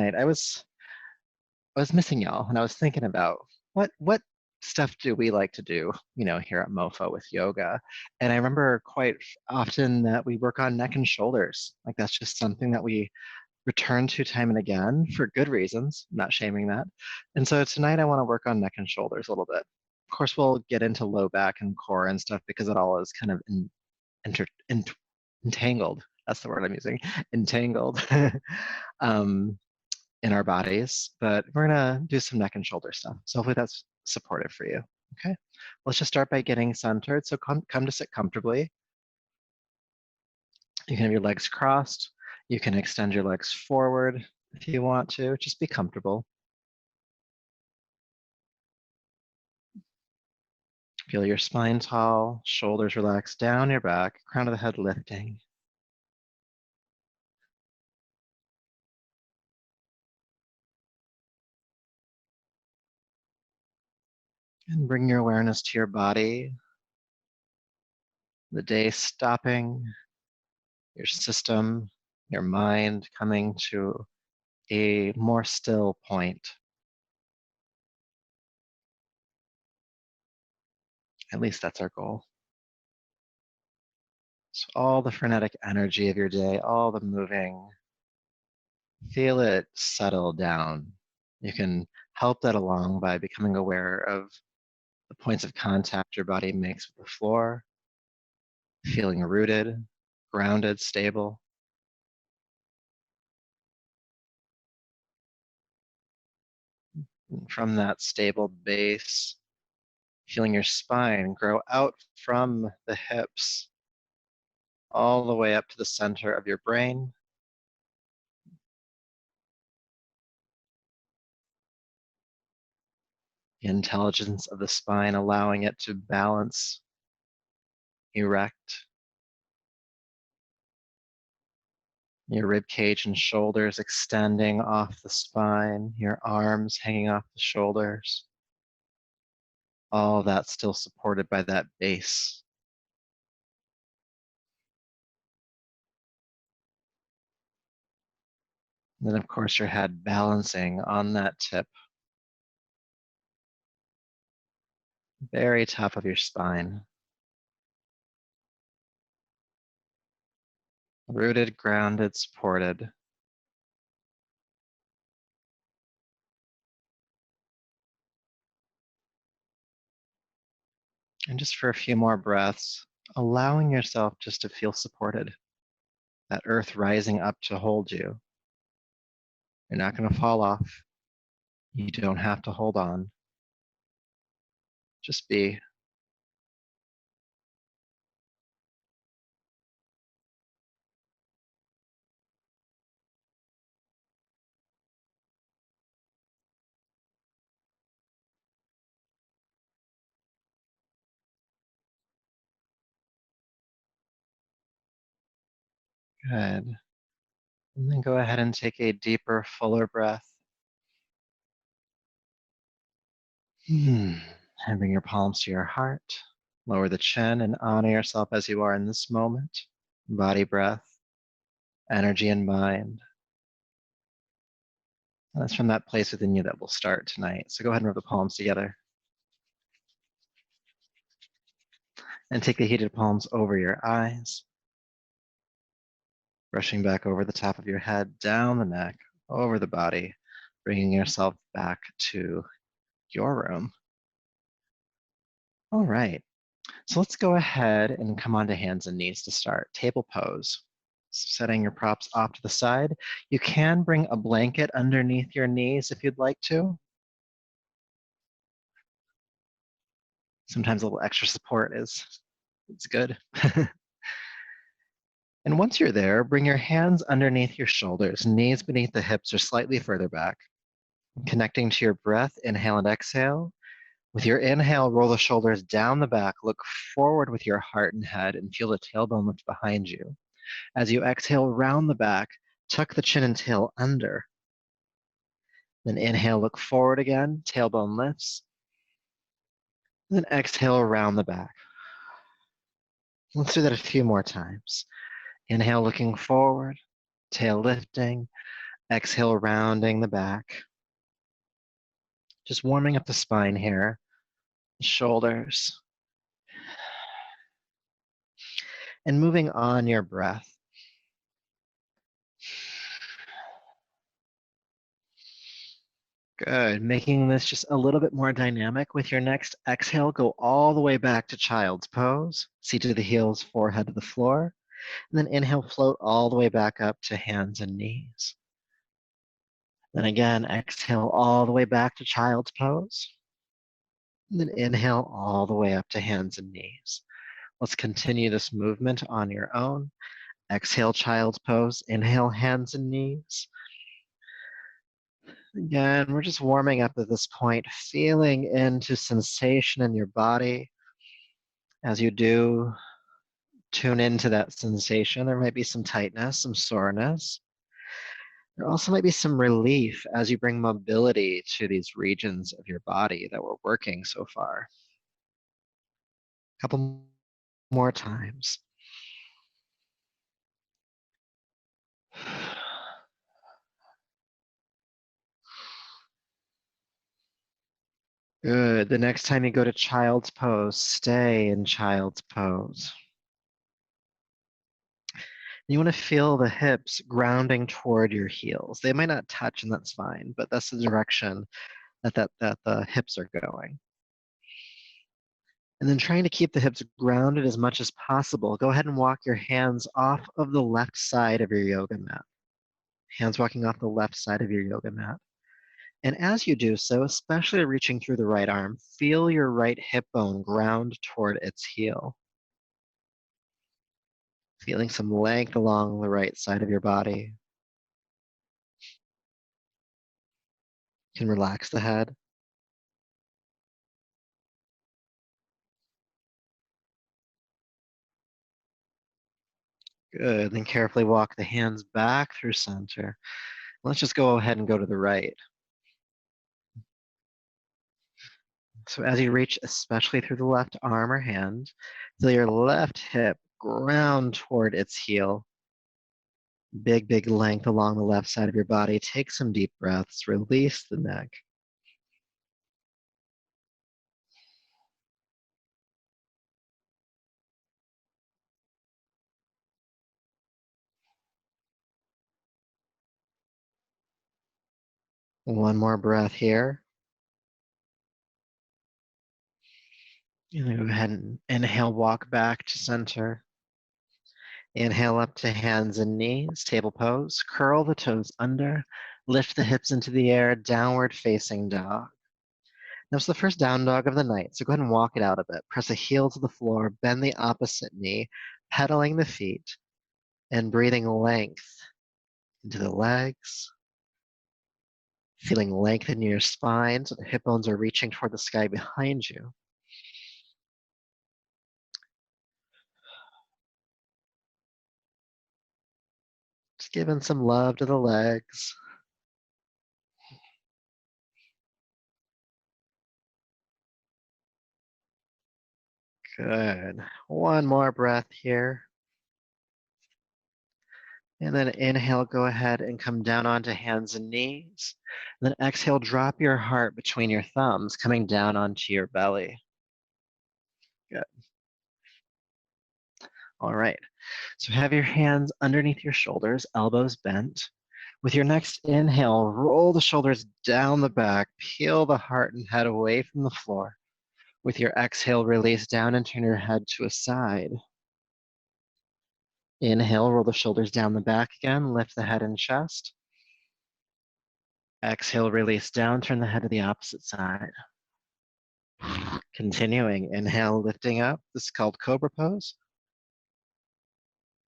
I was missing y'all, and I was thinking about what stuff do we like to do, here at MoFo with yoga. And I remember quite often that we work on neck and shoulders. Like that's just something that we return to time and again for good reasons. I'm not shaming that. And so tonight I want to work on neck and shoulders a little bit. Of course, we'll get into low back and core and stuff because it all is kind of inter, in, entangled. That's the word I'm using. Entangled. um, in our bodies, but we're gonna do some neck and shoulder stuff. So hopefully that's supportive for you. Okay, let's just start by getting centered. So come to sit comfortably. You can have your legs crossed. You can extend your legs forward if you want to. Just be comfortable. Feel your spine tall, shoulders relaxed down your back, crown of the head lifting. And bring your awareness to your body. The day stopping, your system, your mind coming to a more still point. At least that's our goal. So all the frenetic energy of your day, all the moving, feel it settle down. You can help that along by becoming aware of the points of contact your body makes with the floor, feeling rooted, grounded, stable. And from that stable base, feeling your spine grow out from the hips all the way up to the center of your brain. The intelligence of the spine allowing it to balance, erect. Your rib cage and shoulders extending off the spine, your arms hanging off the shoulders. All that still supported by that base. And then, of course, your head balancing on that tip. Very top of your spine. Rooted, grounded, supported. And just for a few more breaths, allowing yourself just to feel supported. That earth rising up to hold you. You're not going to fall off. You don't have to hold on. Just be. Good. And then go ahead and take a deeper, fuller breath. And bring your palms to your heart. Lower the chin and honor yourself as you are in this moment. Body breath, energy and mind. And that's from that place within you that we'll start tonight. So go ahead and rub the palms together. And take the heated palms over your eyes. Brushing back over the top of your head, down the neck, over the body, bringing yourself back to your room. All right. So let's go ahead and come onto hands and knees to start. Table pose. Setting your props off to the side. You can bring a blanket underneath your knees if you'd like to. Sometimes a little extra support it's good. And once you're there, bring your hands underneath your shoulders, knees beneath the hips or slightly further back. Connecting to your breath, inhale and exhale. With your inhale, roll the shoulders down the back, look forward with your heart and head, and feel the tailbone lift behind you. As you exhale, round the back, tuck the chin and tail under. Then inhale, look forward again, tailbone lifts. Then exhale, around the back. Let's do that a few more times. Inhale, looking forward, tail lifting. Exhale, rounding the back. Just warming up the spine here, shoulders. And moving on your breath. Good. Making this just a little bit more dynamic. With your next exhale, go all the way back to child's pose. Seat to the heels, forehead to the floor. And then inhale, float all the way back up to hands and knees. Then again, exhale all the way back to child's pose. And then inhale all the way up to hands and knees. Let's continue this movement on your own. Exhale, child's pose. Inhale, hands and knees. Again, we're just warming up at this point, feeling into sensation in your body. As you do, tune into that sensation. There might be some tightness, some soreness. There also might be some relief as you bring mobility to these regions of your body that we're working so far. A couple more times. Good. The next time you go to child's pose, stay in child's pose. You want to feel the hips grounding toward your heels. They might not touch, and that's fine, but that's the direction that the hips are going. And then trying to keep the hips grounded as much as possible. Go ahead and walk your hands off of the left side of your yoga mat. Hands walking off the left side of your yoga mat. And as you do so, especially reaching through the right arm, feel your right hip bone ground toward its heel. Feeling some length along the right side of your body. You can relax the head. Good. Then carefully walk the hands back through center. Let's just go ahead and go to the right. So as you reach, especially through the left arm or hand, feel your left hip ground toward its heel. Big, big length along the left side of your body. Take some deep breaths. Release the neck. One more breath here. And then go ahead and inhale, walk back to center. Inhale up to hands and knees, table pose. Curl the toes under. Lift the hips into the air, downward facing dog. Now it's the first down dog of the night, so go ahead and walk it out a bit. Press a heel to the floor, bend the opposite knee, pedaling the feet, and breathing length into the legs. Feeling length in your spine so the hip bones are reaching toward the sky behind you. Just giving some love to the legs. Good. One more breath here. And then inhale, go ahead and come down onto hands and knees. And then exhale, drop your heart between your thumbs, coming down onto your belly. Good. All right. So have your hands underneath your shoulders, elbows bent. With your next inhale, roll the shoulders down the back, peel the heart and head away from the floor. With your exhale, release down and turn your head to a side. Inhale, roll the shoulders down the back again, lift the head and chest. Exhale, release down, turn the head to the opposite side. Continuing, inhale, lifting up. This is called Cobra Pose.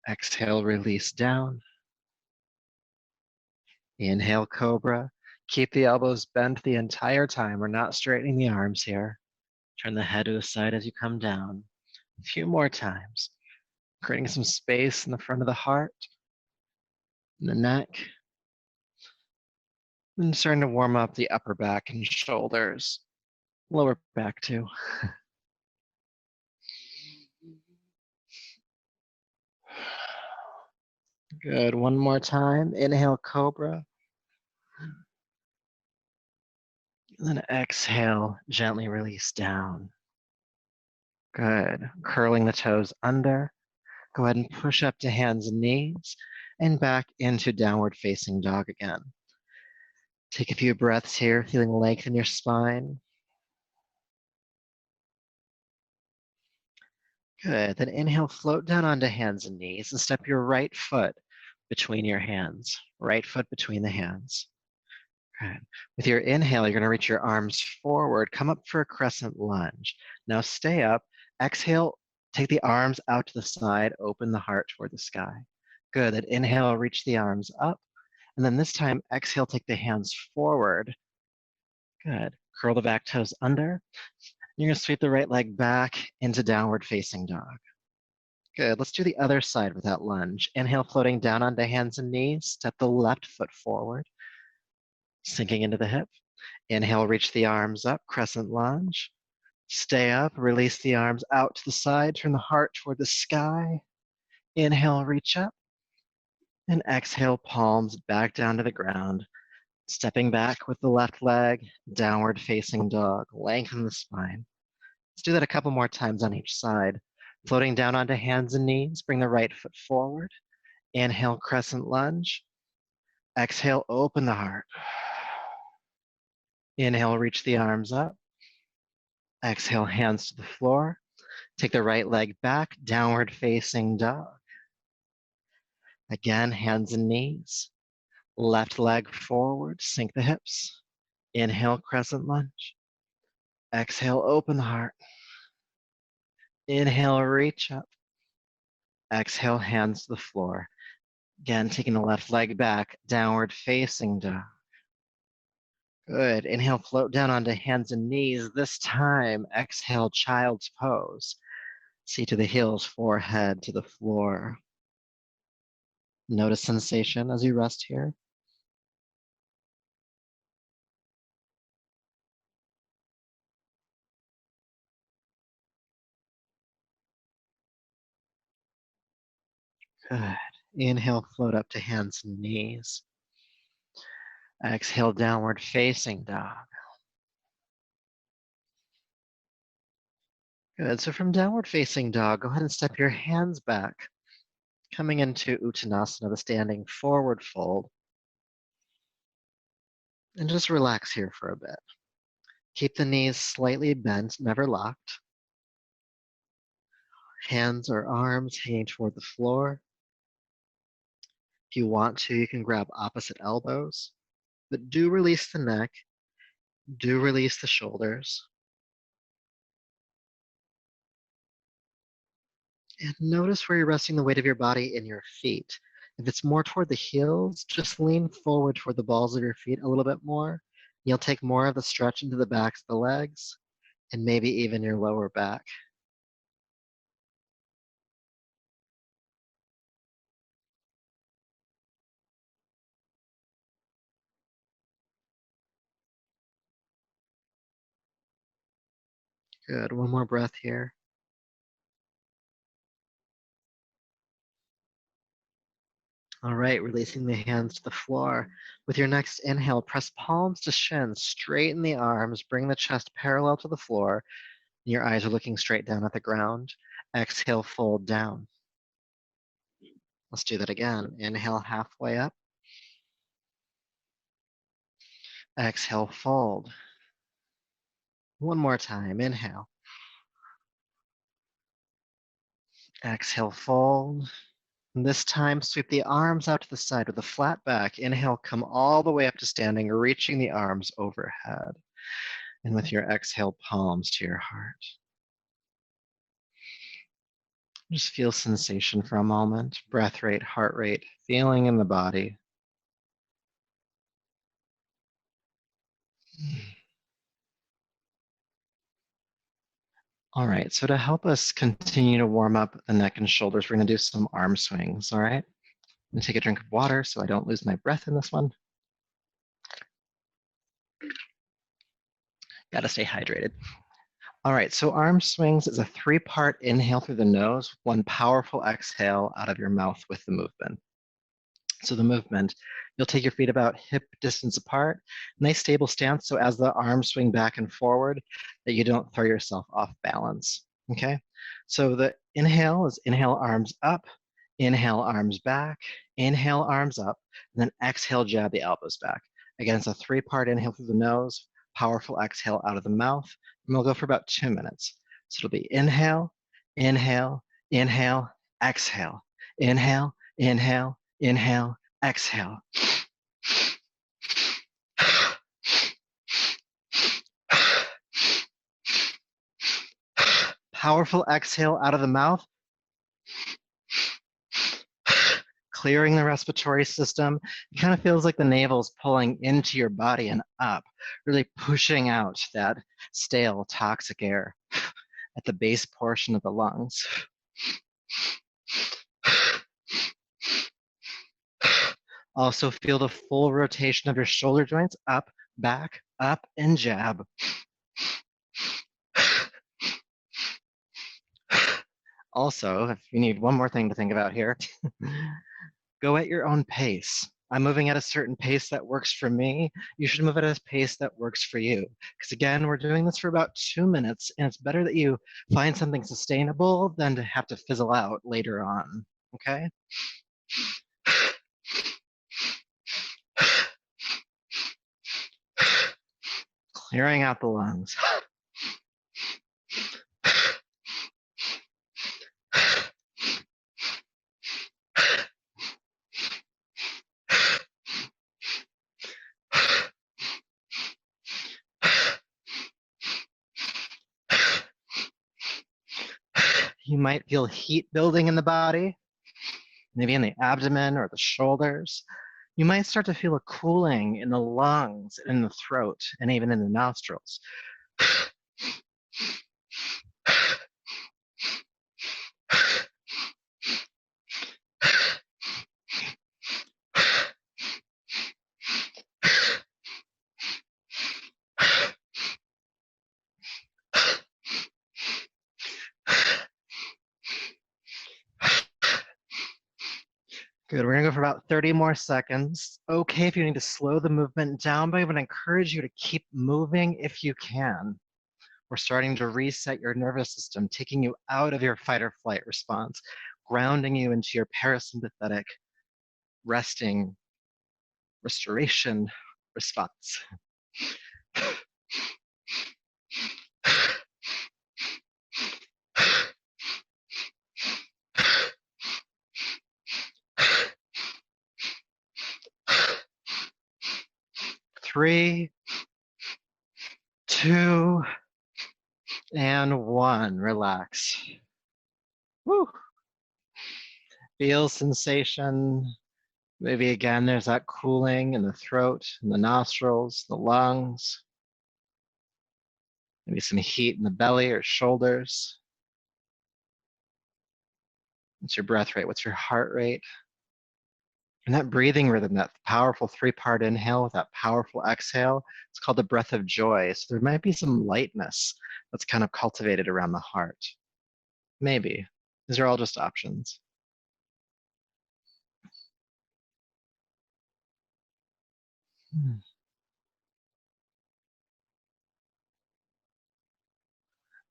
Exhale, release down. Inhale, Cobra. Keep the elbows bent the entire time. We're not straightening the arms here. Turn the head to the side as you come down. A few more times. Creating some space in the front of the heart, and the neck. And starting to warm up the upper back and shoulders. Lower back too. Good. One more time. Inhale, Cobra. And then exhale, gently release down. Good. Curling the toes under. Go ahead and push up to hands and knees and back into downward facing dog again. Take a few breaths here, feeling length in your spine. Good. Then inhale, float down onto hands and knees and step your right foot between your hands. Right foot between the hands. Good. With your inhale, you're going to reach your arms forward. Come up for a crescent lunge. Now stay up. Exhale, take the arms out to the side. Open the heart toward the sky. Good. Then inhale, reach the arms up. And then this time, exhale, take the hands forward. Good. Curl the back toes under. You're going to sweep the right leg back into downward facing dog. Good. Let's do the other side with that lunge. Inhale, floating down onto hands and knees. Step the left foot forward, sinking into the hip. Inhale, reach the arms up, crescent lunge. Stay up, release the arms out to the side, turn the heart toward the sky. Inhale, reach up. And exhale, palms back down to the ground. Stepping back with the left leg, downward facing dog. Lengthen the spine. Let's do that a couple more times on each side. Floating down onto hands and knees, bring the right foot forward. Inhale, crescent lunge. Exhale, open the heart. Inhale, reach the arms up. Exhale, hands to the floor. Take the right leg back, downward facing dog. Again, hands and knees. Left leg forward, sink the hips. Inhale, crescent lunge. Exhale, open the heart. Inhale, reach up. Exhale, hands to the floor. Again, taking the left leg back, downward facing dog. Good. Inhale, float down onto hands and knees. This time, exhale, child's pose. Seat to the heels, forehead to the floor. Notice sensation as you rest here. Good. Inhale, float up to hands and knees. Exhale, downward facing dog. Good. So from downward facing dog, go ahead and step your hands back, coming into Uttanasana, the standing forward fold. And just relax here for a bit. Keep the knees slightly bent, never locked. Hands or arms hanging toward the floor. If you want to, you can grab opposite elbows, but do release the neck, do release the shoulders. And notice where you're resting the weight of your body in your feet. If it's more toward the heels, just lean forward toward the balls of your feet a little bit more. You'll take more of the stretch into the backs of the legs and maybe even your lower back. Good. One more breath here. All right, releasing the hands to the floor. With your next inhale, press palms to shins, straighten the arms, bring the chest parallel to the floor. Your eyes are looking straight down at the ground. Exhale, fold down. Let's do that again. Inhale, halfway up. Exhale, fold. One more time. Inhale. Exhale, fold. And this time, sweep the arms out to the side with a flat back. Inhale, come all the way up to standing, reaching the arms overhead. And with your exhale, palms to your heart. Just feel sensation for a moment. Breath rate, heart rate, feeling in the body. All right, so to help us continue to warm up the neck and shoulders, we're gonna do some arm swings, all right? I'm gonna take a drink of water so I don't lose my breath in this one. Gotta stay hydrated. All right, so arm swings is a 3-part inhale through the nose, one powerful exhale out of your mouth with the movement. So the movement, you'll take your feet about hip distance apart, nice stable stance. So as the arms swing back and forward, that you don't throw yourself off balance. Okay. So the inhale is inhale arms up, inhale arms back, inhale arms up, and then exhale, jab the elbows back. Again, it's a three-part inhale through the nose, powerful exhale out of the mouth. And we'll go for about 2 minutes. So it'll be inhale, inhale, inhale, exhale, inhale, inhale, inhale, exhale. Powerful exhale out of the mouth, clearing the respiratory system. It kind of feels like the navel's pulling into your body and up, really pushing out that stale, toxic air at the base portion of the lungs. Also feel the full rotation of your shoulder joints, up, back, up, and jab. Also, if you need one more thing to think about here, go at your own pace. I'm moving at a certain pace that works for me. You should move at a pace that works for you. Because again, we're doing this for about 2 minutes, and it's better that you find something sustainable than to have to fizzle out later on. Okay? Clearing out the lungs. You might feel heat building in the body, maybe in the abdomen or the shoulders. You might start to feel a cooling in the lungs, in the throat, and even in the nostrils. 'Good, we're gonna go for about 30 more seconds. Okay, if you need to slow the movement down, but I would encourage you to keep moving if you can. We're starting to reset your nervous system, taking you out of your fight or flight response, grounding you into your parasympathetic, resting, restoration response. 3, 2, and 1. Relax. Woo. Feel sensation. Maybe again, there's that cooling in the throat, in the nostrils, the lungs. Maybe some heat in the belly or shoulders. What's your breath rate? What's your heart rate? And that breathing rhythm, that powerful three-part inhale with that powerful exhale, it's called the breath of joy. So there might be some lightness that's kind of cultivated around the heart. Maybe. These are all just options.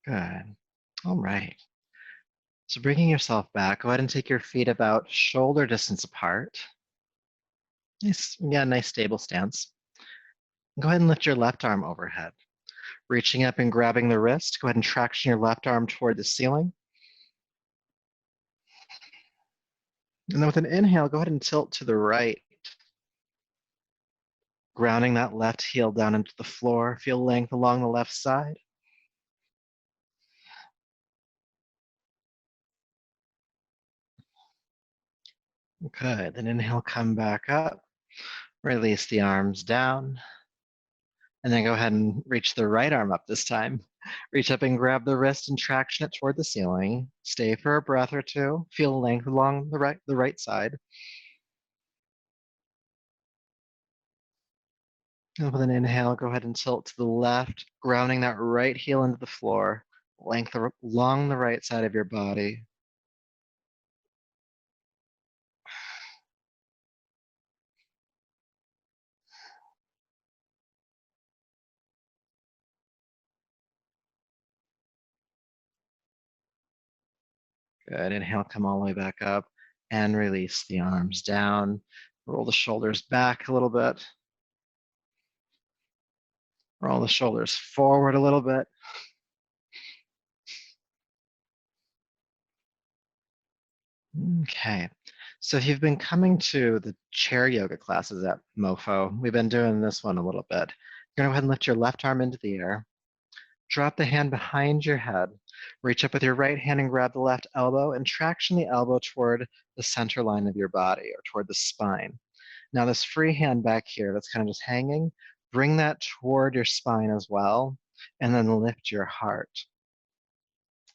Good. All right. So bringing yourself back, go ahead and take your feet about shoulder distance apart. Nice, yeah, nice stable stance. Go ahead and lift your left arm overhead. Reaching up and grabbing the wrist, go ahead and traction your left arm toward the ceiling. And then with an inhale, go ahead and tilt to the right, grounding that left heel down into the floor. Feel length along the left side. Good, then inhale, come back up. Release the arms down. And then go ahead and reach the right arm up this time. Reach up and grab the wrist and traction it toward the ceiling. Stay for a breath or two. Feel length along the right side. And with an inhale, go ahead and tilt to the left, grounding that right heel into the floor. Length along the right side of your body. Good. Inhale, come all the way back up and release the arms down. Roll the shoulders back a little bit. Roll the shoulders forward a little bit. Okay. So if you've been coming to the chair yoga classes at MoFo, we've been doing this one a little bit. You're going to go ahead and lift your left arm into the air. Drop the hand behind your head. Reach up with your right hand and grab the left elbow and traction the elbow toward the center line of your body or toward the spine. Now this free hand back here that's kind of just hanging, bring that toward your spine as well, and then lift your heart.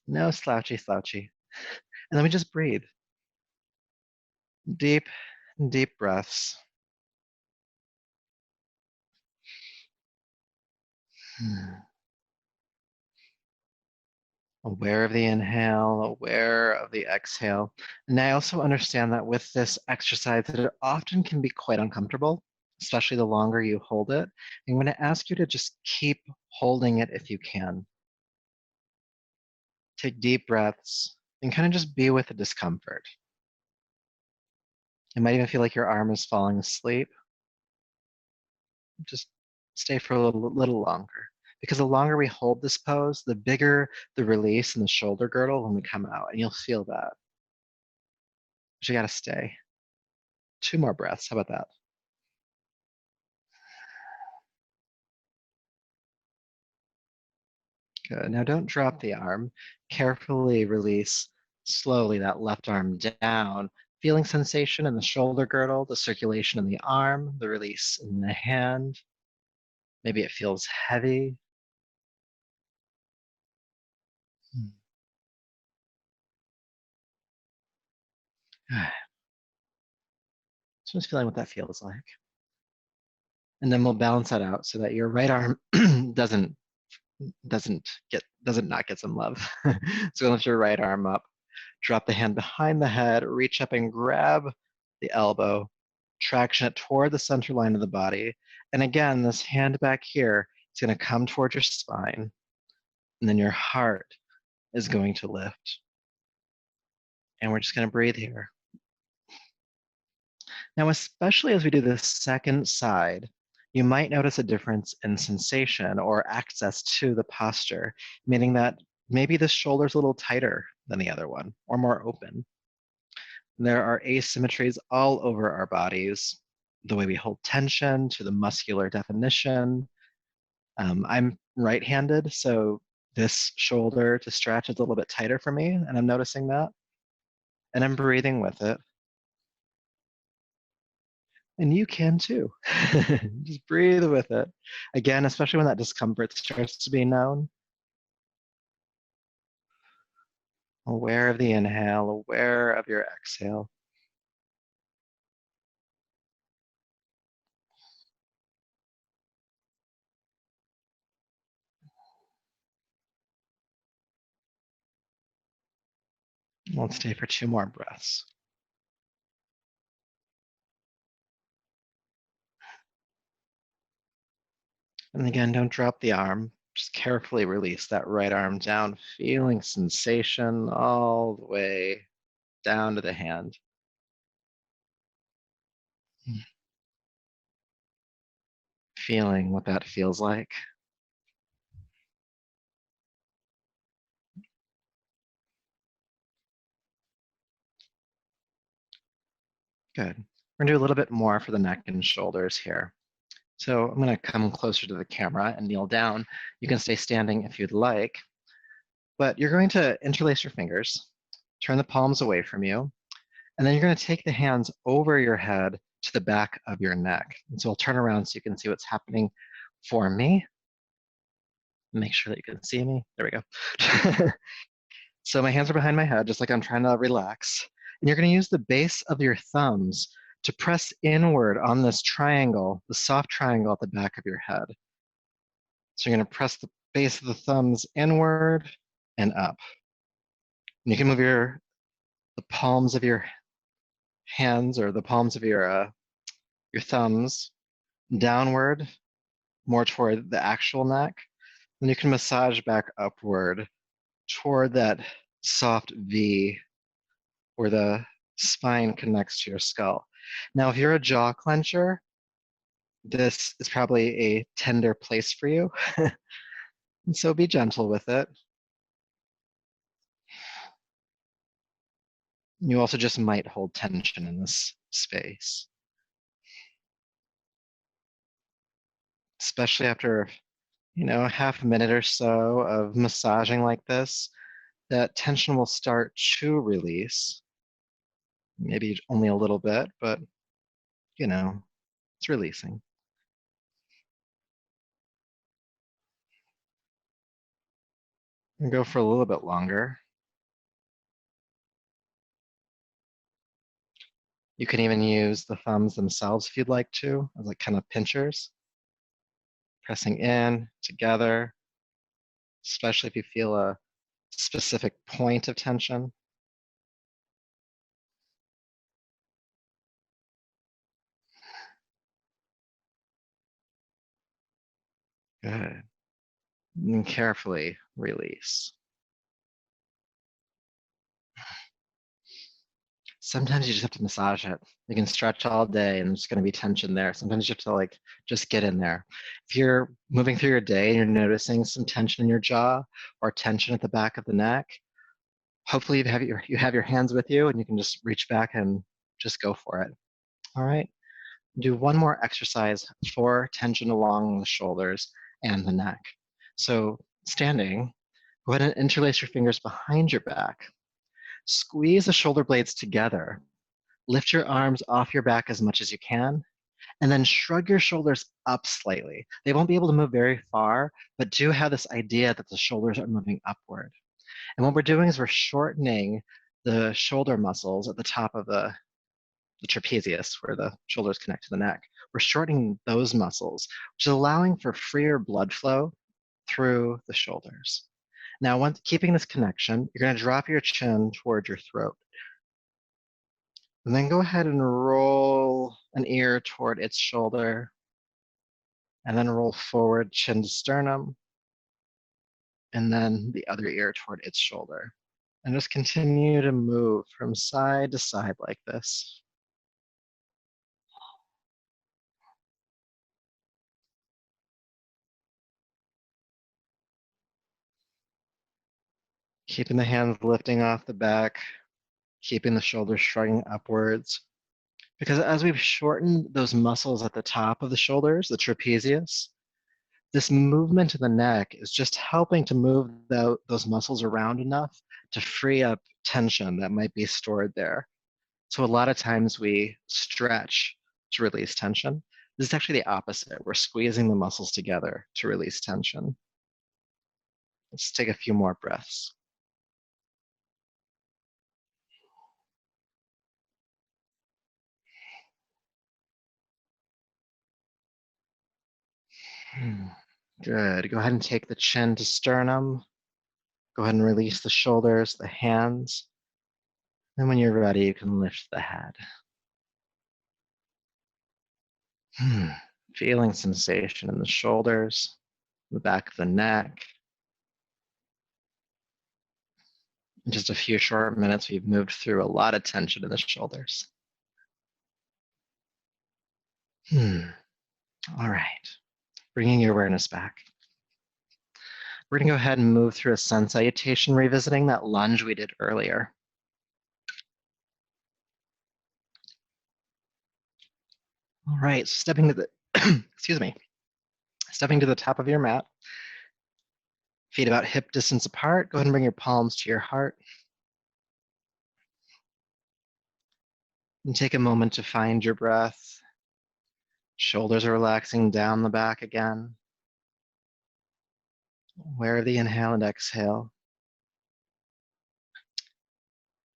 No slouchy, slouchy. And then we just breathe. Deep, deep breaths. Aware of the inhale, aware of the exhale. And I also understand that with this exercise, that it often can be quite uncomfortable, especially the longer you hold it. I'm going to ask you to just keep holding it if you can. Take deep breaths and kind of just be with the discomfort. It might even feel like your arm is falling asleep. Just stay for a little longer. Because the longer we hold this pose, the bigger the release in the shoulder girdle when we come out, and you'll feel that. But you got to stay. 2 more breaths. How about that? Good. Now don't drop the arm. Carefully release slowly that left arm down, feeling sensation in the shoulder girdle, the circulation in the arm, the release in the hand. Maybe it feels heavy. Just feeling what that feels like. And then we'll balance that out so that your right arm doesn't not get some love. So lift your right arm up, drop the hand behind the head, reach up and grab the elbow, traction it toward the center line of the body. And again, this hand back here is going to come towards your spine, and then your heart is going to lift. And we're just going to breathe here. Now, especially as we do the second side, you might notice a difference in sensation or access to the posture, meaning that maybe the shoulder's a little tighter than the other one or more open. There are asymmetries all over our bodies, the way we hold tension to the muscular definition. I'm right-handed, so this shoulder to stretch is a little bit tighter for me, and I'm noticing that. And I'm breathing with it. And you can too. Just breathe with it. Again, especially when that discomfort starts to be known. Aware of the inhale, aware of your exhale. We'll stay for 2 more breaths. And again, don't drop the arm. Just carefully release that right arm down, feeling sensation all the way down to the hand. Feeling what that feels like. Good. We're gonna do a little bit more for the neck and shoulders here. So I'm gonna come closer to the camera and kneel down. You can stay standing if you'd like, but you're going to interlace your fingers, turn the palms away from you, and then you're gonna take the hands over your head to the back of your neck. And so I'll turn around so you can see what's happening for me. Make sure that you can see me. There we go. So my hands are behind my head, just like I'm trying to relax. And you're going to use the base of your thumbs to press inward on this triangle, the soft triangle at the back of your head. So you're going to press the base of the thumbs inward and up. And you can move the palms of your hands or the palms of your thumbs downward, more toward the actual neck. And you can massage back upward toward that soft V where the spine connects to your skull. Now, if you're a jaw clencher, this is probably a tender place for you. And so be gentle with it. You also just might hold tension in this space, especially after, half a minute or so of massaging like this, that tension will start to release. Maybe only a little bit, but it's releasing. And go for a little bit longer. You can even use the thumbs themselves if you'd like to, as like kind of pinchers, pressing in together, especially if you feel a specific point of tension. Good. And carefully release. Sometimes you just have to massage it. You can stretch all day and there's going to be tension there. Sometimes you have to like just get in there. If you're moving through your day and you're noticing some tension in your jaw or tension at the back of the neck, hopefully you have your hands with you and you can just reach back and just go for it. All right. Do one more exercise for tension along the shoulders and the neck. So standing, go ahead and interlace your fingers behind your back. Squeeze the shoulder blades together. Lift your arms off your back as much as you can, and then shrug your shoulders up slightly. They won't be able to move very far, but do have this idea that the shoulders are moving upward. And what we're doing is we're shortening the shoulder muscles at the top of the trapezius, where the shoulders connect to the neck. We're shortening those muscles, which is allowing for freer blood flow through the shoulders. Now, once keeping this connection, you're going to drop your chin toward your throat. And then go ahead and roll an ear toward its shoulder, and then roll forward, chin to sternum, and then the other ear toward its shoulder. And just continue to move from side to side like this. Keeping the hands lifting off the back, keeping the shoulders shrugging upwards. Because as we've shortened those muscles at the top of the shoulders, the trapezius, this movement in the neck is just helping to move those muscles around enough to free up tension that might be stored there. So a lot of times we stretch to release tension. This is actually the opposite. We're squeezing the muscles together to release tension. Let's take a few more breaths. Good. Go ahead and take the chin to sternum. Go ahead and release the shoulders, the hands. And when you're ready, you can lift the head. Feeling sensation in the shoulders, the back of the neck. In just a few short minutes, we've moved through a lot of tension in the shoulders. All right. Bringing your awareness back. We're going to go ahead and move through a sun salutation, revisiting that lunge we did earlier. All right, stepping to the, stepping to the top of your mat. Feet about hip distance apart. Go ahead and bring your palms to your heart. And take a moment to find your breath. Shoulders are relaxing down the back again. Where the inhale and exhale.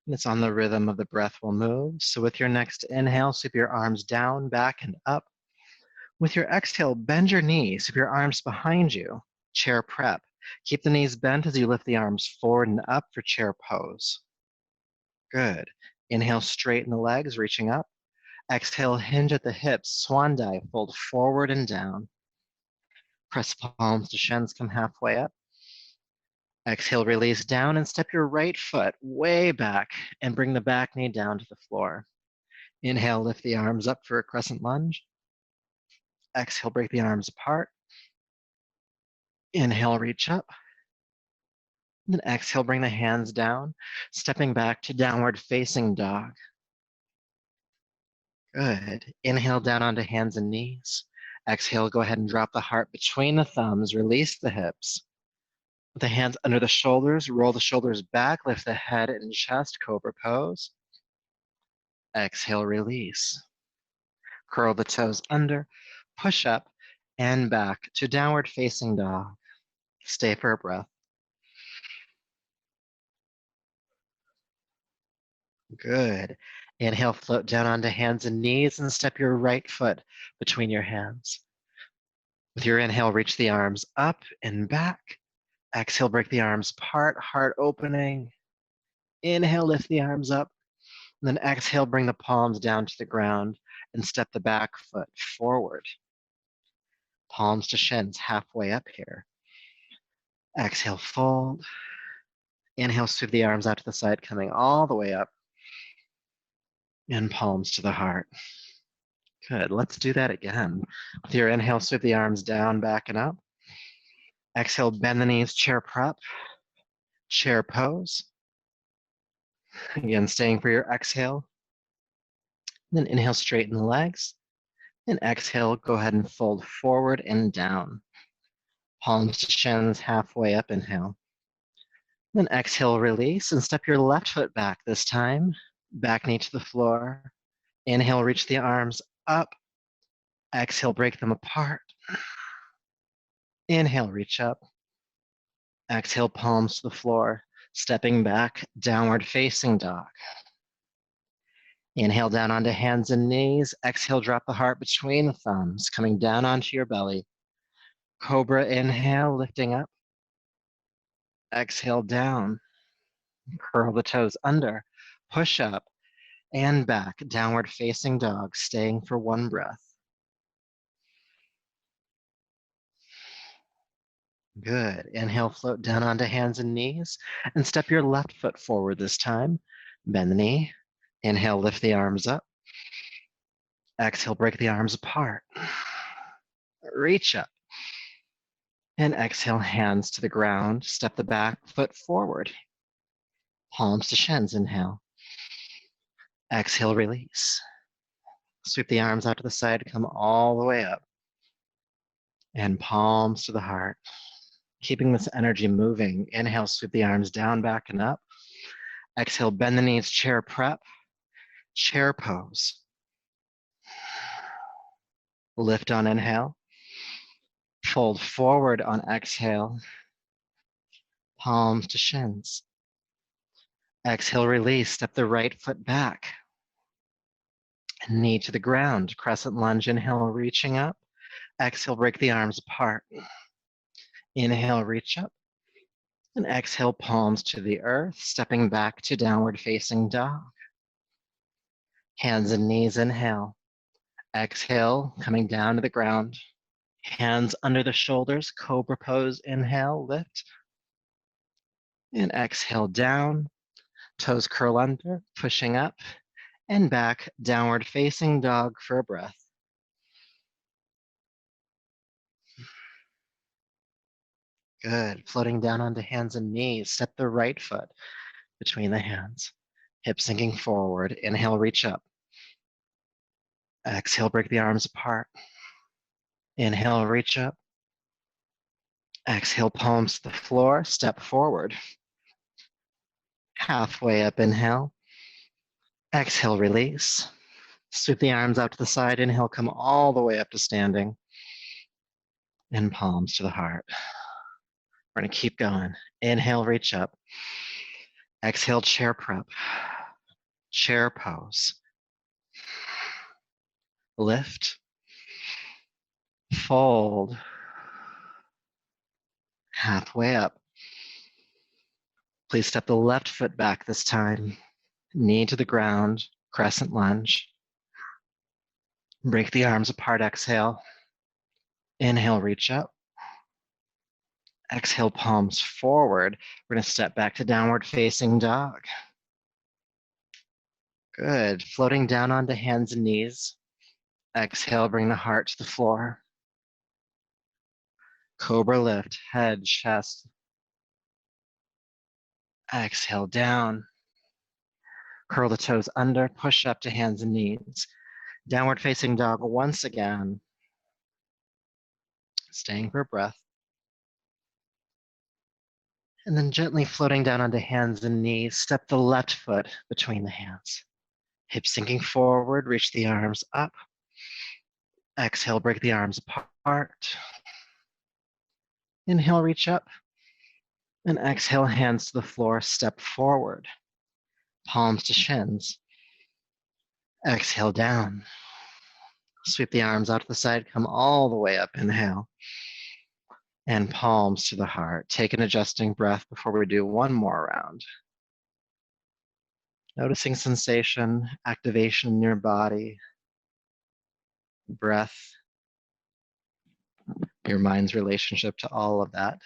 And it's on the rhythm of the breath will move. So with your next inhale, sweep your arms down, back, and up. With your exhale, bend your knees, sweep your arms behind you, chair prep. Keep the knees bent as you lift the arms forward and up for chair pose. Good. Inhale, straighten the legs, reaching up. Exhale, hinge at the hips, swan dive, fold forward and down. Press palms to shins, come halfway up. Exhale, release down and step your right foot way back and bring the back knee down to the floor. Inhale, lift the arms up for a crescent lunge. Exhale, break the arms apart. Inhale, reach up. Then exhale, bring the hands down, stepping back to downward facing dog. Good. Inhale down onto hands and knees. Exhale, go ahead and drop the heart between the thumbs, release the hips. With the hands under the shoulders, roll the shoulders back, lift the head and chest, cobra pose. Exhale, release. Curl the toes under, push up and back to downward facing dog. Stay for a breath. Good. Inhale, float down onto hands and knees and step your right foot between your hands. With your inhale, reach the arms up and back. Exhale, break the arms apart, heart opening. Inhale, lift the arms up. And then exhale, bring the palms down to the ground and step the back foot forward. Palms to shins, halfway up here. Exhale, fold. Inhale, sweep the arms out to the side, coming all the way up. And palms to the heart. Good, let's do that again. With your inhale, sweep the arms down, back and up. Exhale, bend the knees, chair prep, chair pose. Again, staying for your exhale. Then inhale, straighten the legs. And exhale, go ahead and fold forward and down. Palms to shins, halfway up, inhale. Then exhale, release, and step your left foot back this time. Back knee to the floor. Inhale, reach the arms up. Exhale, break them apart. Inhale, reach up. Exhale, palms to the floor. Stepping back, downward facing dog. Inhale down onto hands and knees. Exhale, drop the heart between the thumbs, coming down onto your belly. Cobra, inhale, lifting up. Exhale, down. Curl the toes under. Push up and back, downward facing dog, staying for one breath. Good. Inhale, float down onto hands and knees and step your left foot forward this time. Bend the knee. Inhale, lift the arms up. Exhale, break the arms apart. Reach up. And exhale, hands to the ground. Step the back foot forward. Palms to shins, inhale. Exhale, release. Sweep the arms out to the side, come all the way up. And palms to the heart. Keeping this energy moving. Inhale, sweep the arms down, back, and up. Exhale, bend the knees, chair prep, chair pose. Lift on inhale. Fold forward on exhale. Palms to shins. Exhale, release. Step the right foot back. Knee to the ground. Crescent lunge. Inhale, reaching up. Exhale, break the arms apart. Inhale, reach up. And exhale, palms to the earth. Stepping back to downward facing dog. Hands and knees, inhale. Exhale, coming down to the ground. Hands under the shoulders, cobra pose, inhale, lift. And exhale, down. Toes curl under, pushing up and back, downward facing dog for a breath. Good. Floating down onto hands and knees. Step the right foot between the hands. Hips sinking forward. Inhale, reach up. Exhale, break the arms apart. Inhale, reach up. Exhale, palms to the floor. Step forward. Halfway up, inhale. Exhale, release. Sweep the arms out to the side. Inhale, come all the way up to standing. And palms to the heart. We're going to keep going. Inhale, reach up. Exhale, chair prep. Chair pose. Lift. Fold. Halfway up. Please step the left foot back this time. Knee to the ground, crescent lunge. Break the arms apart, exhale. Inhale, reach up. Exhale, palms forward. We're going to step back to downward facing dog. Good. Floating down onto hands and knees. Exhale, bring the heart to the floor. Cobra lift, head, chest. Exhale, down. Curl the toes under, push up to hands and knees. Downward facing dog once again. Staying for breath. And then gently floating down onto hands and knees, step the left foot between the hands. Hips sinking forward, reach the arms up. Exhale, break the arms apart. Inhale, reach up. And exhale, hands to the floor, step forward. Palms to shins. Exhale, down. Sweep the arms out to the side, come all the way up, inhale. And palms to the heart. Take an adjusting breath before we do one more round. Noticing sensation, activation in your body, breath, your mind's relationship to all of that.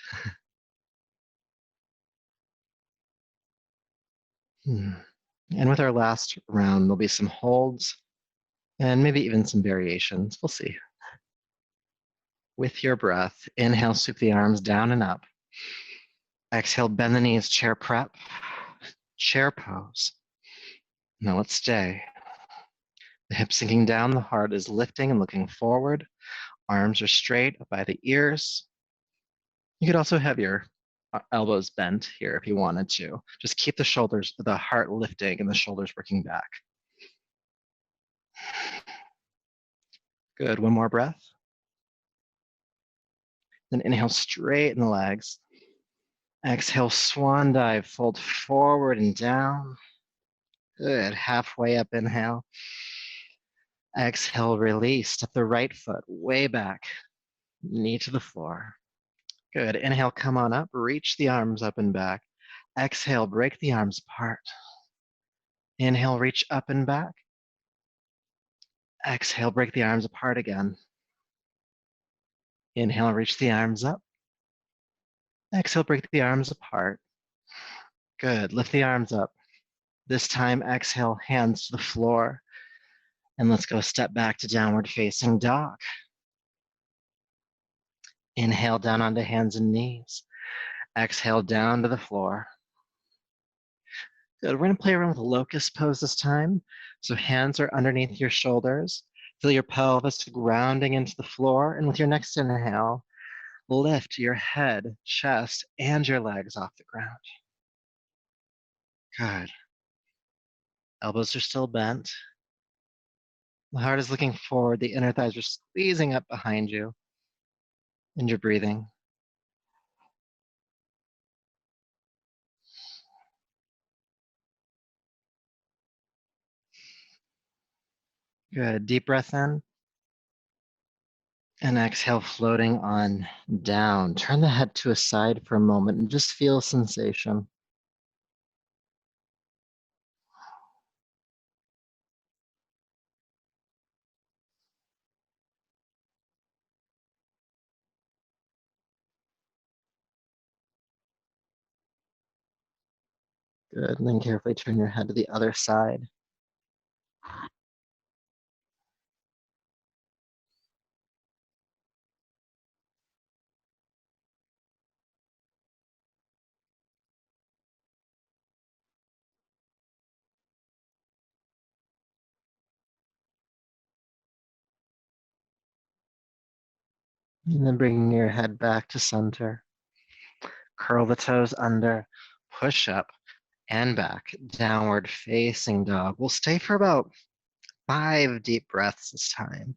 And with our last round, there'll be some holds and maybe even some variations. We'll see. With your breath, inhale, sweep the arms down and up. Exhale, bend the knees, chair prep, chair pose. Now let's stay. The hips sinking down, the heart is lifting and looking forward. Arms are straight up by the ears. You could also have your elbows bent here if you wanted to. Just keep the shoulders, the heart lifting and the shoulders working back. Good, one more breath. Then inhale, straighten the legs. Exhale, swan dive, fold forward and down. Good, halfway up, inhale. Exhale, release, step the right foot way back, knee to the floor. Good, inhale, come on up, reach the arms up and back. Exhale, break the arms apart. Inhale, reach up and back. Exhale, break the arms apart again. Inhale, reach the arms up. Exhale, break the arms apart. Good, lift the arms up. This time, exhale, hands to the floor. And let's go step back to downward facing dog. Inhale down onto hands and knees. Exhale down to the floor. Good, we're gonna play around with a locust pose this time. So hands are underneath your shoulders. Feel your pelvis grounding into the floor. And with your next inhale, lift your head, chest, and your legs off the ground. Good. Elbows are still bent. The heart is looking forward. The inner thighs are squeezing up behind you. And you're breathing. Good. Deep breath in. And exhale, floating on down. Turn the head to a side for a moment and just feel sensation. Good. And then carefully turn your head to the other side. And then bringing your head back to center. Curl the toes under, push up and back, downward facing dog. We'll stay for about 5 deep breaths this time.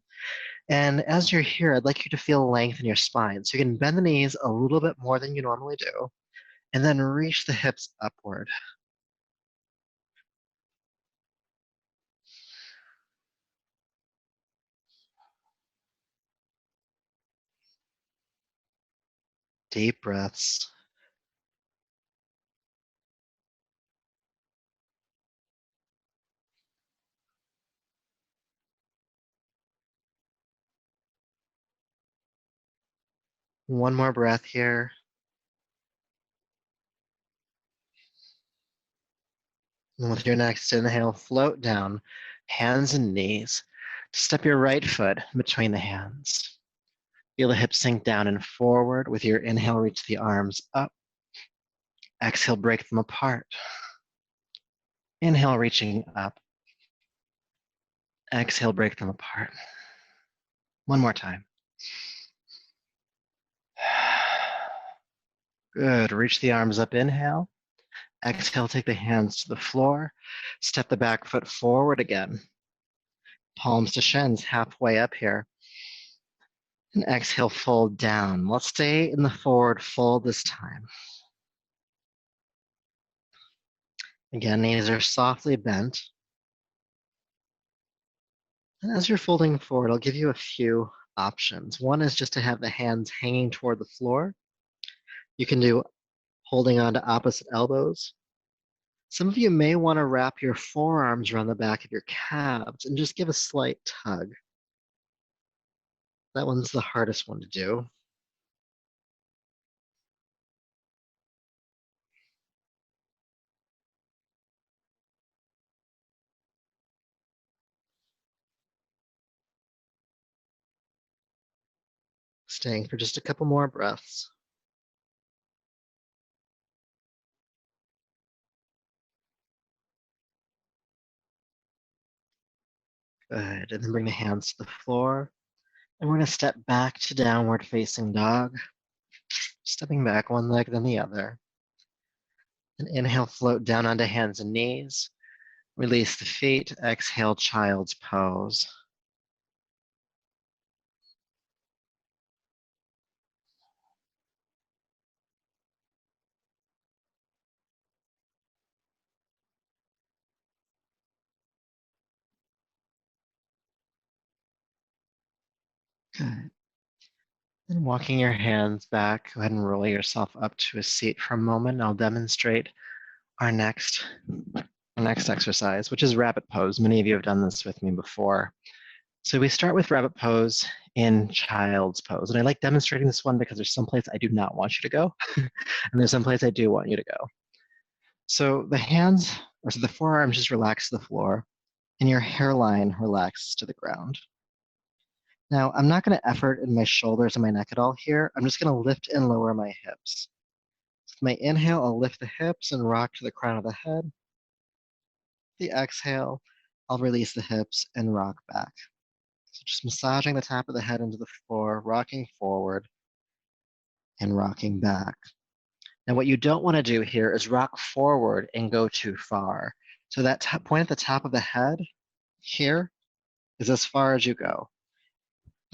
And as you're here, I'd like you to feel length in your spine. So you can bend the knees a little bit more than you normally do, and then reach the hips upward. Deep breaths. One more breath here. And with your next inhale, float down, hands and knees. Step your right foot between the hands. Feel the hips sink down and forward. With your inhale, reach the arms up. Exhale, break them apart. Inhale, reaching up. Exhale, break them apart. One more time. Good. Reach the arms up. Inhale. Exhale, take the hands to the floor. Step the back foot forward again. Palms to shins, halfway up here. And exhale, fold down. Let's stay in the forward fold this time. Again, knees are softly bent. And as you're folding forward, I'll give you a few options. One is just to have the hands hanging toward the floor. You can do holding on to opposite elbows. Some of you may want to wrap your forearms around the back of your calves and just give a slight tug. That one's the hardest one to do. Staying for just a couple more breaths. Good, and then bring the hands to the floor. And we're gonna step back to downward facing dog. Stepping back one leg, then the other. And inhale, float down onto hands and knees. Release the feet, exhale, child's pose. Good. And walking your hands back, go ahead and roll yourself up to a seat for a moment. I'll demonstrate our next exercise, which is rabbit pose. Many of you have done this with me before. So we start with rabbit pose in child's pose. And I like demonstrating this one because there's some place I do not want you to go, and there's some place I do want you to go. So the forearms just relax to the floor, and your hairline relaxes to the ground. Now, I'm not going to effort in my shoulders and my neck at all here. I'm just going to lift and lower my hips. With my inhale, I'll lift the hips and rock to the crown of the head. The exhale, I'll release the hips and rock back. So just massaging the top of the head into the floor, rocking forward and rocking back. Now, what you don't want to do here is rock forward and go too far. So that point at the top of the head here is as far as you go.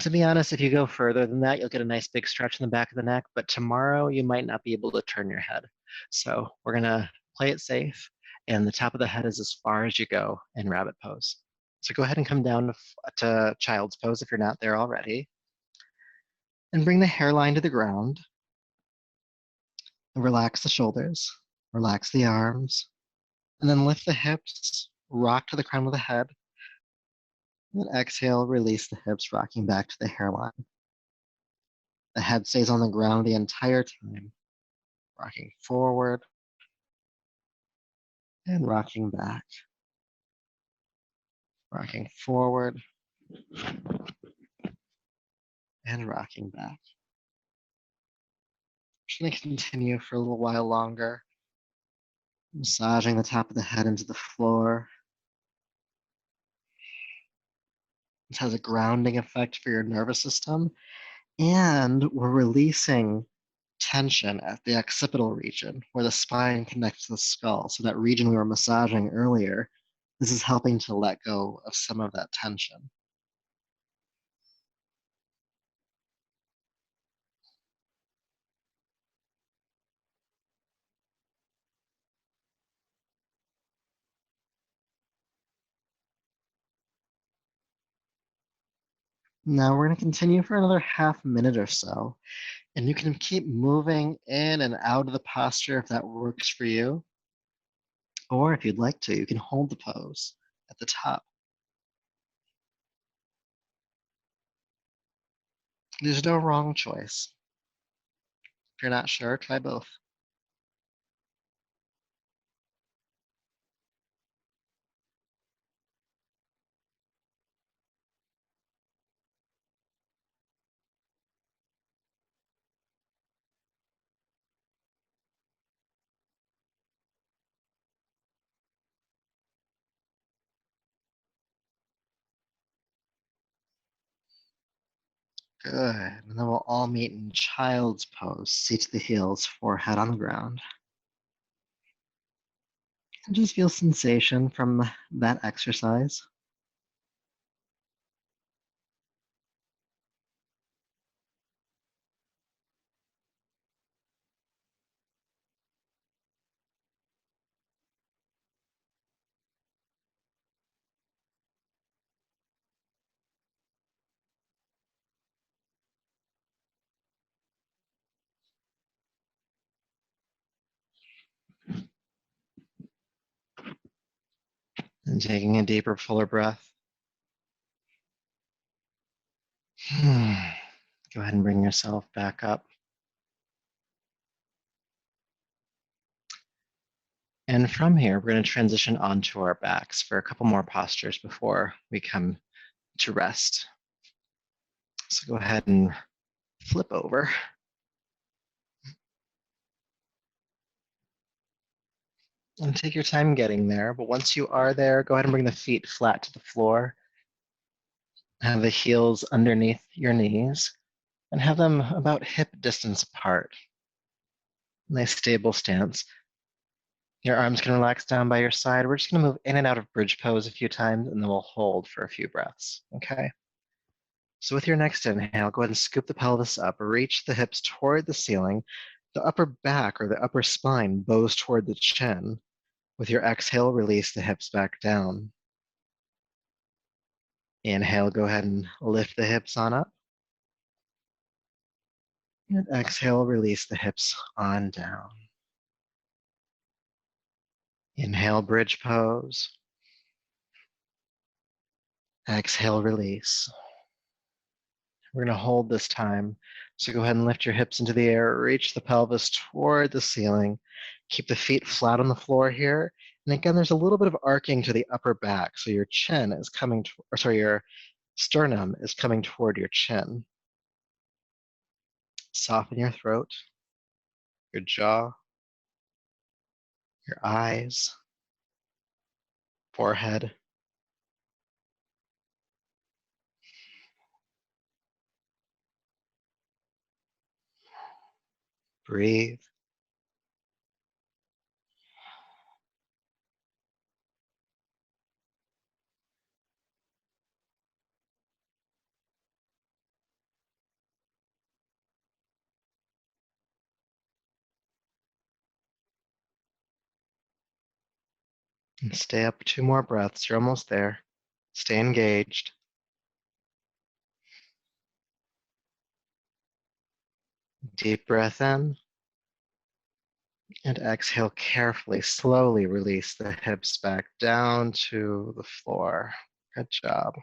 To be honest, if you go further than that, you'll get a nice big stretch in the back of the neck, but tomorrow you might not be able to turn your head. So we're gonna play it safe, and the top of the head is as far as you go in rabbit pose. So go ahead and come down to child's pose if you're not there already. And bring the hairline to the ground. And relax the shoulders, relax the arms, and then lift the hips, rock to the crown of the head. And then exhale, release the hips, rocking back to the hairline. The head stays on the ground the entire time, rocking forward and rocking back. Rocking forward and rocking back. Just going to continue for a little while longer, massaging the top of the head into the floor. This has a grounding effect for your nervous system, and we're releasing tension at the occipital region where the spine connects to the skull. So that region we were massaging earlier, this is helping to let go of some of that tension. Now we're going to continue for another half minute or so, and you can keep moving in and out of the posture if that works for you. Or if you'd like to, you can hold the pose at the top. There's no wrong choice. If you're not sure, try both. Good. And then we'll all meet in child's pose, seat to the heels, forehead on the ground. And just feel sensation from that exercise. And taking a deeper, fuller breath. Go ahead and bring yourself back up. And from here, we're going to transition onto our backs for a couple more postures before we come to rest. So go ahead and flip over. And take your time getting there. But once you are there, go ahead and bring the feet flat to the floor. Have the heels underneath your knees and have them about hip distance apart. Nice stable stance. Your arms can relax down by your side. We're just going to move in and out of bridge pose a few times, and then we'll hold for a few breaths. Okay? So with your next inhale, go ahead and scoop the pelvis up, reach the hips toward the ceiling. The upper back or the upper spine bows toward the chin. With your exhale, release the hips back down. Inhale, go ahead and lift the hips on up. And exhale, release the hips on down. Inhale, bridge pose. Exhale, release. We're going to hold this time. So go ahead and lift your hips into the air, reach the pelvis toward the ceiling. Keep the feet flat on the floor here. And again, there's a little bit of arcing to the upper back. So your chin is coming, your sternum is coming toward your chin. Soften your throat, your jaw, your eyes, forehead. Breathe. And stay up 2 more breaths. You're almost there. Stay engaged. Deep breath in. And exhale carefully, slowly release the hips back down to the floor. Good job.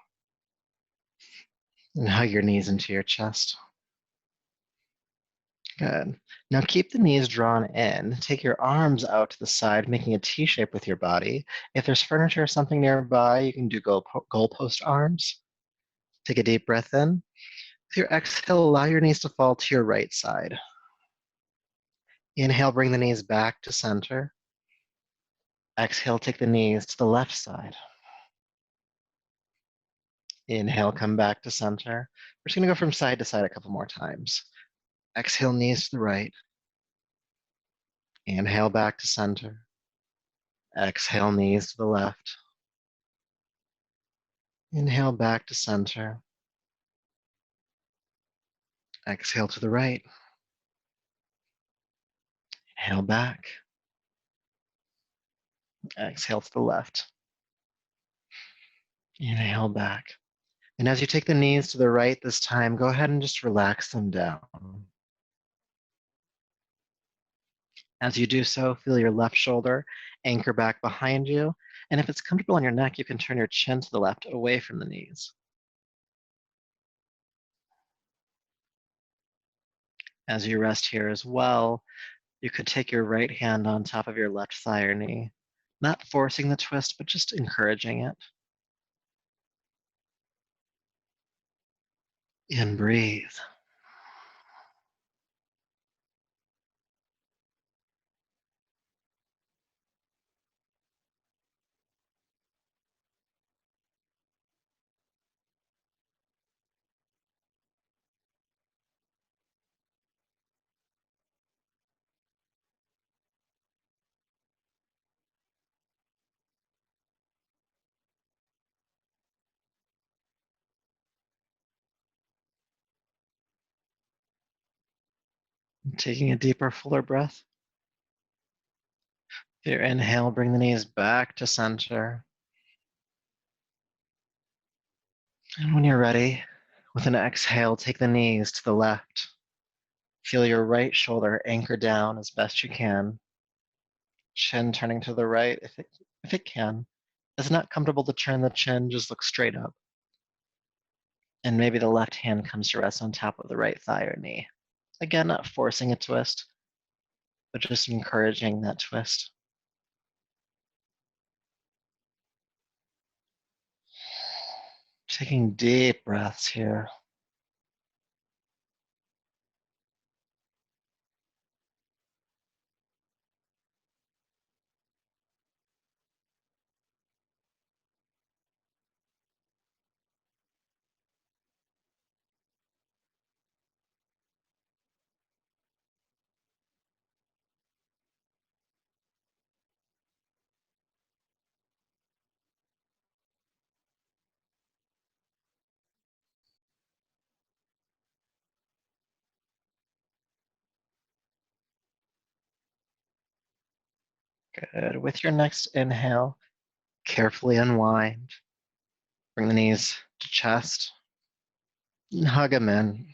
And hug your knees into your chest. Good. Now keep the knees drawn in. Take your arms out to the side, making a T shape with your body. If there's furniture or something nearby, you can do goalpost arms. Take a deep breath in. With your exhale, allow your knees to fall to your right side. Inhale, bring the knees back to center. Exhale, take the knees to the left side. Inhale, come back to center. We're just going to go from side to side a couple more times. Exhale, knees to the right. Inhale, back to center. Exhale, knees to the left. Inhale, back to center. Exhale to the right. Inhale back. Exhale to the left. Inhale back. And as you take the knees to the right this time, go ahead and just relax them down. As you do so, feel your left shoulder anchor back behind you. And if it's comfortable on your neck, you can turn your chin to the left away from the knees. As you rest here as well, you could take your right hand on top of your left thigh or knee, not forcing the twist, but just encouraging it. And breathe. Taking a deeper, fuller breath. Your inhale, bring the knees back to center. And when you're ready, with an exhale, take the knees to the left. Feel your right shoulder anchor down as best you can. Chin turning to the right if it can. If it's not comfortable to turn the chin, just look straight up. And maybe the left hand comes to rest on top of the right thigh or knee. Again, not forcing a twist, but just encouraging that twist. Taking deep breaths here. Good. With your next inhale, carefully unwind. Bring the knees to chest and hug them in.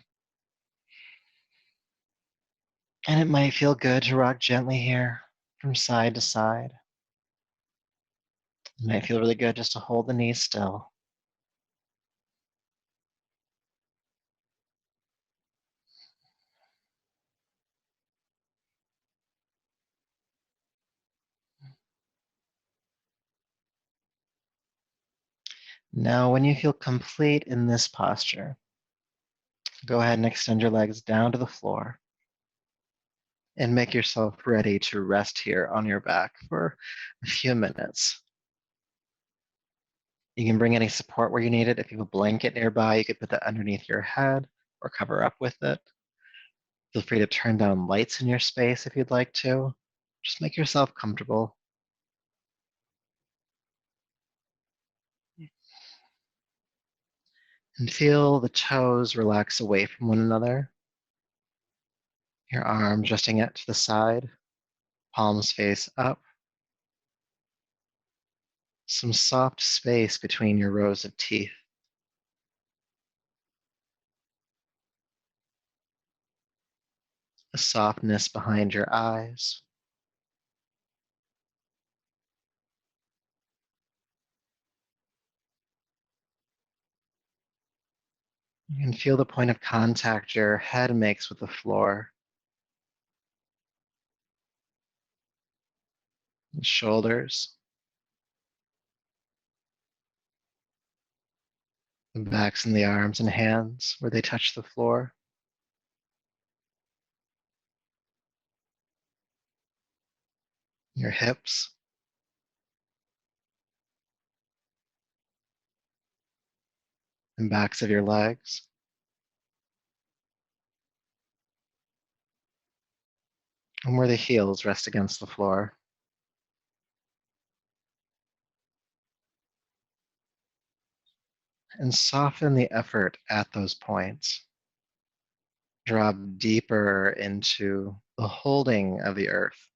And it might feel good to rock gently here from side to side. It might feel really good just to hold the knees still. Now, when you feel complete in this posture, go ahead and extend your legs down to the floor and make yourself ready to rest here on your back for a few minutes. You can bring any support where you need it. If you have a blanket nearby, you could put that underneath your head or cover up with it. Feel free to turn down lights in your space if you'd like to. Just make yourself comfortable. And feel the toes relax away from one another. Your arms resting it to the side, palms face up. Some soft space between your rows of teeth. A softness behind your eyes. You can feel the point of contact your head makes with the floor. The shoulders, the backs and the arms and hands where they touch the floor. Your hips, and backs of your legs. And where the heels rest against the floor. And soften the effort at those points. Drop deeper into the holding of the earth,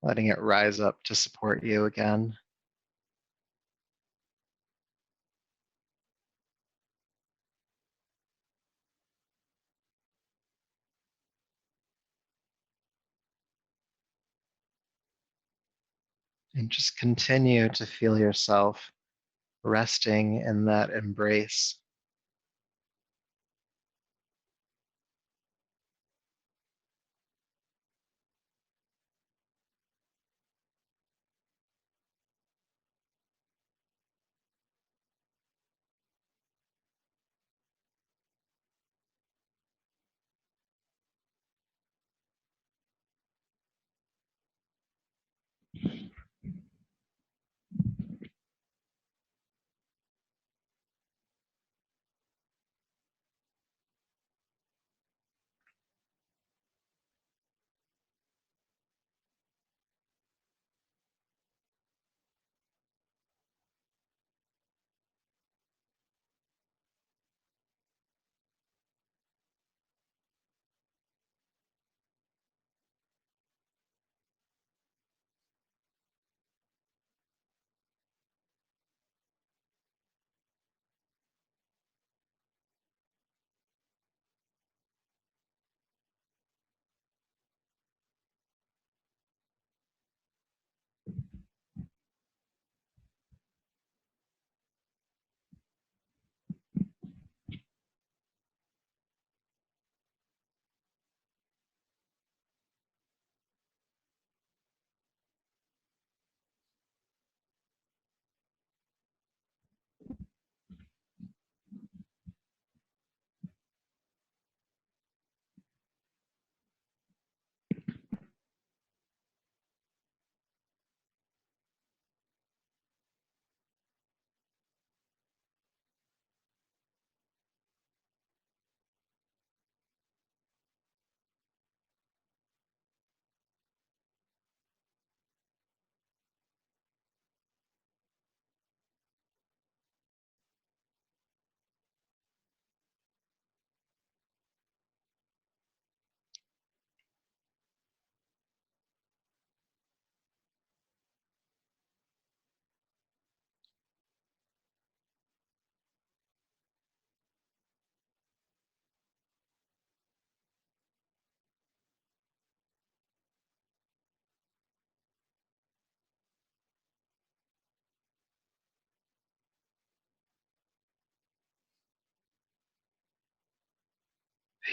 letting it rise up to support you again. And just continue to feel yourself resting in that embrace.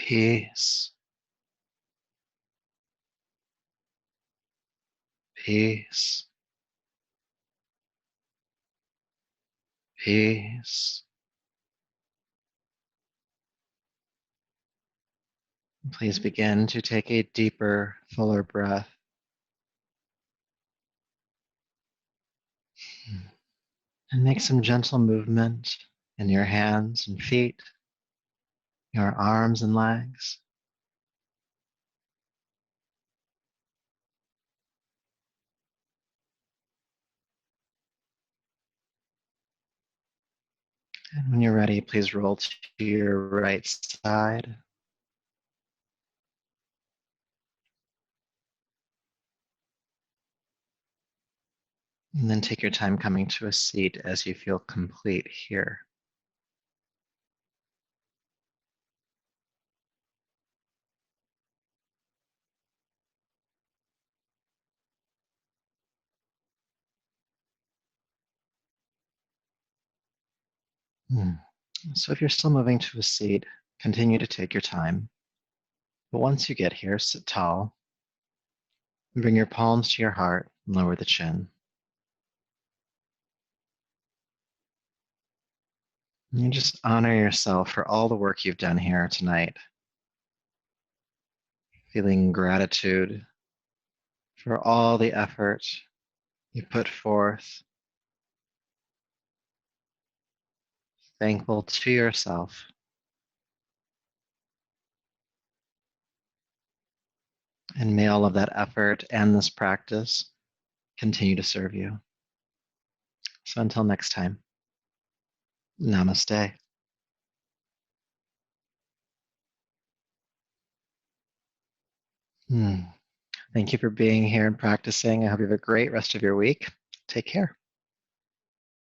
peace, peace, peace. Please begin to take a deeper, fuller breath. And make some gentle movement in your hands and feet, your arms and legs. And when you're ready, please roll to your right side. And then take your time coming to a seat as you feel complete here. So if you're still moving to a seat, continue to take your time. But once you get here, sit tall. Bring your palms to your heart and lower the chin. And you just honor yourself for all the work you've done here tonight. Feeling gratitude for all the effort you put forth. Thankful to yourself. And may all of that effort and this practice continue to serve you. So until next time, namaste. Thank you for being here and practicing. I hope you have a great rest of your week. Take care.